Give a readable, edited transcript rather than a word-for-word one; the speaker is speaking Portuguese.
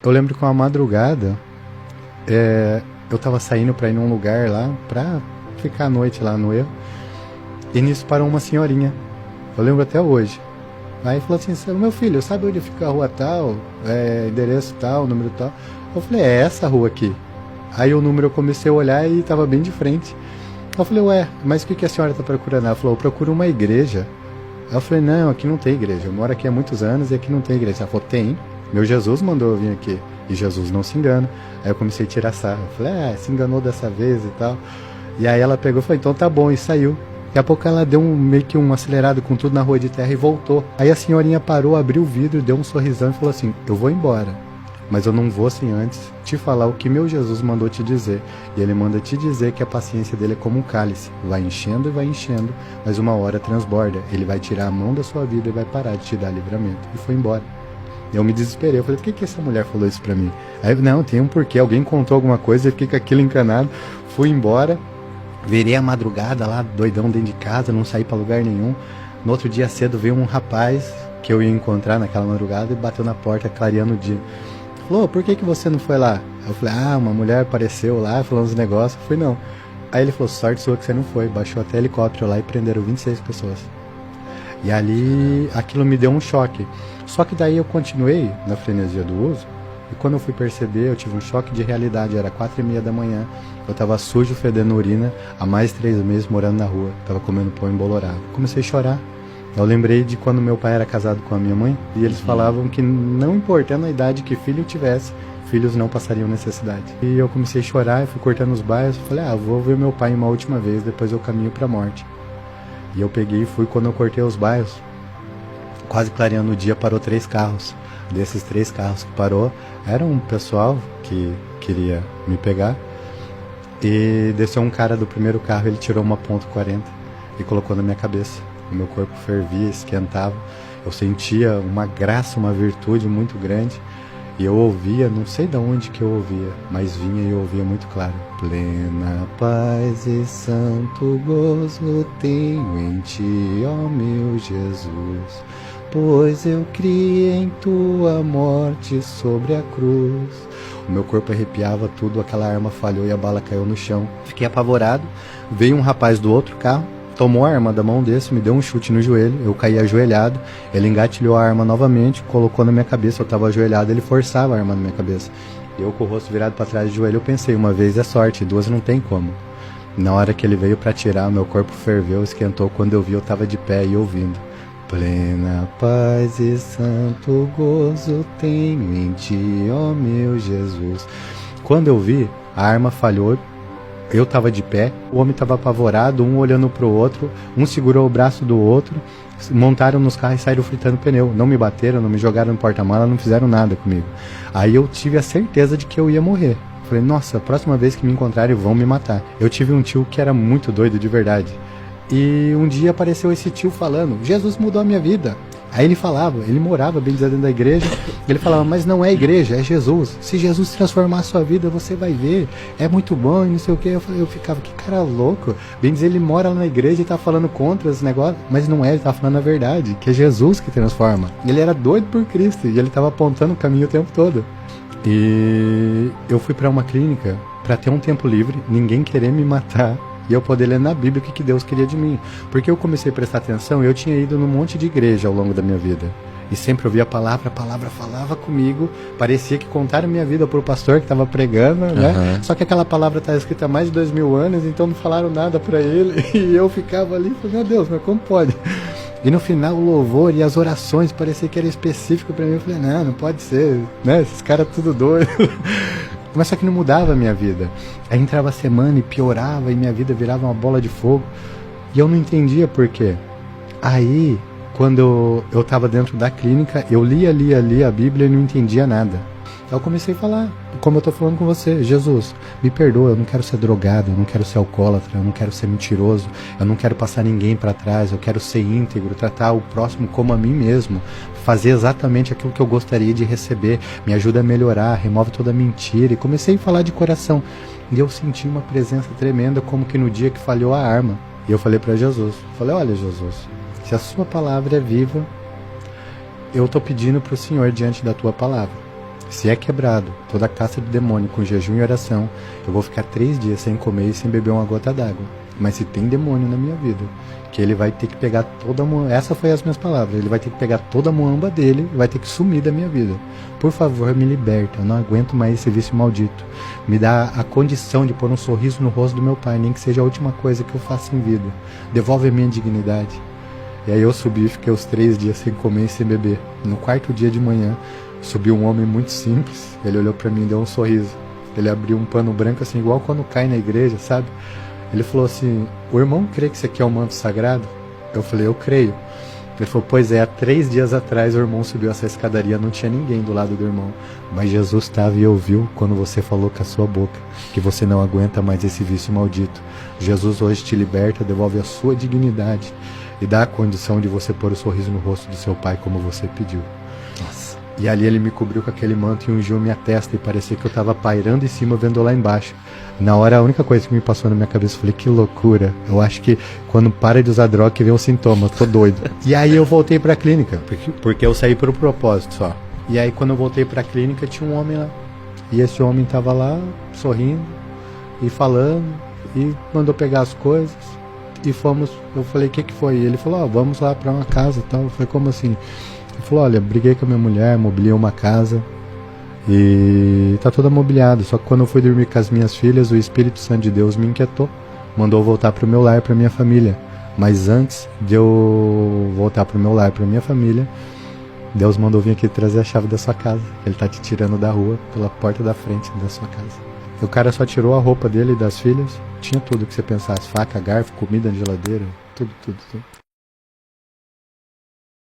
Eu lembro que uma madrugada, eu tava saindo pra ir num lugar lá, pra ficar à noite lá no erro, e nisso parou uma senhorinha, eu lembro até hoje. Aí falou assim, meu filho, sabe onde fica a rua tal, endereço tal, número tal? Eu falei, é essa rua aqui. Aí o número eu comecei a olhar e tava bem de frente. Eu falei, ué, mas o que a senhora tá procurando? Ela falou, eu procuro uma igreja. Aí eu falei, não, aqui não tem igreja, eu moro aqui há muitos anos e aqui não tem igreja. Ela falou, tem, meu Jesus mandou eu vir aqui, e Jesus não se engana. Aí eu comecei a tirar sarro, eu falei, se enganou dessa vez e tal. E aí ela pegou e falou, então tá bom, e saiu. Daqui a pouco ela deu meio que um acelerado com tudo na rua de terra e voltou. Aí a senhorinha parou, abriu o vidro, deu um sorrisão e falou assim, eu vou embora, mas eu não vou sem antes te falar o que meu Jesus mandou te dizer. E ele manda te dizer que a paciência dele é como um cálice, vai enchendo, mas uma hora transborda. Ele vai tirar a mão da sua vida e vai parar de te dar livramento. E foi embora. Eu me desesperei, eu falei, por que essa mulher falou isso pra mim? Aí, não, tem um porquê, alguém contou alguma coisa, eu fiquei com aquilo encanado, fui embora. Virei a madrugada lá, doidão dentro de casa, não saí pra lugar nenhum. No outro dia cedo veio um rapaz que eu ia encontrar naquela madrugada e bateu na porta clareando o dia. Falou, por que você não foi lá? Eu falei, uma mulher apareceu lá falando uns negócios. Eu falei, não. Aí ele falou, sorte sua que você não foi. Baixou até helicóptero lá e prenderam 26 pessoas. E ali, aquilo me deu um choque. Só que daí eu continuei na frenesia do uso. E quando eu fui perceber, eu tive um choque de realidade. Era 4h30 da manhã. Eu tava sujo, fedendo urina, há mais de 3 meses morando na rua. Tava comendo pão embolorado. Comecei a chorar. Eu lembrei de quando meu pai era casado com a minha mãe. E eles falavam que não importando a idade que filho tivesse, filhos não passariam necessidade. E eu comecei a chorar, eu fui cortando os bairros. Falei, vou ver meu pai uma última vez, depois eu caminho pra morte. E eu peguei e fui, quando eu cortei os bairros, quase clareando o dia, parou 3 carros. Desses 3 carros que parou, era um pessoal que queria me pegar. E desceu um cara do primeiro carro, ele tirou uma .40 e colocou na minha cabeça. O meu corpo fervia, esquentava. Eu sentia uma graça, uma virtude muito grande. E eu ouvia, não sei de onde que eu ouvia, mas vinha e eu ouvia muito claro. Plena paz e santo gozo tenho em ti, ó meu Jesus, pois eu criei em tua morte sobre a cruz. O meu corpo arrepiava tudo, aquela arma falhou e a bala caiu no chão. Fiquei apavorado, veio um rapaz do outro carro, tomou a arma da mão desse, me deu um chute no joelho, eu caí ajoelhado, ele engatilhou a arma novamente, colocou na minha cabeça, eu estava ajoelhado, ele forçava a arma na minha cabeça. Eu com o rosto virado para trás do joelho, eu pensei, uma vez é sorte, 2 não tem como. Na hora que ele veio para atirar, meu corpo ferveu, esquentou, quando eu vi eu estava de pé e ouvindo. Plena paz e santo gozo tenho em ti, ó meu Jesus. Quando eu vi, a arma falhou, eu estava de pé, o homem estava apavorado, um olhando para o outro, um segurou o braço do outro, montaram nos carros e saíram fritando pneu. Não me bateram, não me jogaram no porta-mala, não fizeram nada comigo. Aí eu tive a certeza de que eu ia morrer. Falei, nossa, a próxima vez que me encontrarem vão me matar. Eu tive um tio que era muito doido de verdade. E um dia apareceu esse tio falando, Jesus mudou a minha vida. Aí ele falava, ele morava bem dentro da igreja, ele falava, mas não é igreja, é Jesus. Se Jesus transformar a sua vida, você vai ver, é muito bom e não sei o que. Eu ficava, que cara louco. Bem dizer, ele mora lá na igreja e tá falando contra esse negócio, mas não é, ele tá falando a verdade, que é Jesus que transforma. Ele era doido por Cristo e ele tava apontando o caminho o tempo todo. E eu fui pra uma clínica pra ter um tempo livre, ninguém querer me matar, e eu poder ler na Bíblia o que Deus queria de mim. Porque eu comecei a prestar atenção, eu tinha ido num monte de igreja ao longo da minha vida. E sempre ouvia a palavra falava comigo, parecia que contaram minha vida pro pastor que estava pregando, né? Só que aquela palavra está escrita há mais de 2000 anos, então não falaram nada para ele, e eu ficava ali, falei, meu Deus, mas como pode? E no final o louvor e as orações parecia que era específico para mim, eu falei, não pode ser, né? Esses caras tudo doido. Mas só que não mudava a minha vida. Aí entrava a semana e piorava, e minha vida virava uma bola de fogo. E eu não entendia por quê. Aí, quando eu estava dentro da clínica, eu lia a Bíblia e não entendia nada. Aí eu comecei a falar, como eu estou falando com você, Jesus, me perdoa, eu não quero ser drogado, eu não quero ser alcoólatra, eu não quero ser mentiroso, eu não quero passar ninguém para trás, eu quero ser íntegro, tratar o próximo como a mim mesmo, fazer exatamente aquilo que eu gostaria de receber, me ajuda a melhorar, remove toda mentira. E comecei a falar de coração, e eu senti uma presença tremenda, como que no dia que falhou a arma. E eu falei para Jesus, olha Jesus, se a sua palavra é viva, eu estou pedindo para o Senhor diante da tua palavra. Se é quebrado toda a caça de demônio com jejum e oração, eu vou ficar 3 dias sem comer e sem beber uma gota d'água. Mas se tem demônio na minha vida, que ele vai ter que pegar toda a... Essa foi as minhas palavras. Ele vai ter que pegar toda a muamba dele e vai ter que sumir da minha vida. Por favor, me liberta. Eu não aguento mais esse vício maldito. Me dá a condição de pôr um sorriso no rosto do meu pai, nem que seja a última coisa que eu faça em vida. Devolve a minha dignidade. E aí eu subi e fiquei os 3 dias sem comer e sem beber. No 4º dia de manhã, subiu um homem muito simples. Ele olhou pra mim e deu um sorriso. Ele abriu um pano branco assim, igual quando cai na igreja, sabe? Ele falou assim: o irmão crê que isso aqui é um manto sagrado? Eu falei: eu creio. Ele falou: pois é, há 3 dias atrás o irmão subiu essa escadaria, não tinha ninguém do lado do irmão, mas Jesus estava e ouviu quando você falou com a sua boca que você não aguenta mais esse vício maldito. Jesus hoje te liberta, devolve a sua dignidade e dá a condição de você pôr o sorriso no rosto do seu pai como você pediu. Nossa. E ali ele me cobriu com aquele manto e ungiu minha testa e parecia que eu estava pairando em cima vendo lá embaixo. Na hora a única coisa que me passou na minha cabeça, eu falei: que loucura. Eu acho que quando para de usar droga que vem os sintomas, tô doido. E aí eu voltei pra clínica, porque eu saí pro propósito só. E aí quando eu voltei pra clínica tinha um homem lá. E esse homem tava lá sorrindo e falando e mandou pegar as coisas. E fomos, eu falei: o que foi? E ele falou: vamos lá pra uma casa e tal. Eu falei: como assim? Ele falou: olha, briguei com a minha mulher, mobiliei uma casa e tá toda mobiliada. Só que quando eu fui dormir com as minhas filhas, o Espírito Santo de Deus me inquietou, mandou voltar pro meu lar, pra minha família. Mas antes de eu voltar pro meu lar, pra minha família, Deus mandou vir aqui trazer a chave da sua casa. Ele tá te tirando da rua pela porta da frente da sua casa. O cara só tirou a roupa dele e das filhas, tinha tudo que você pensasse: faca, garfo, comida na geladeira, tudo.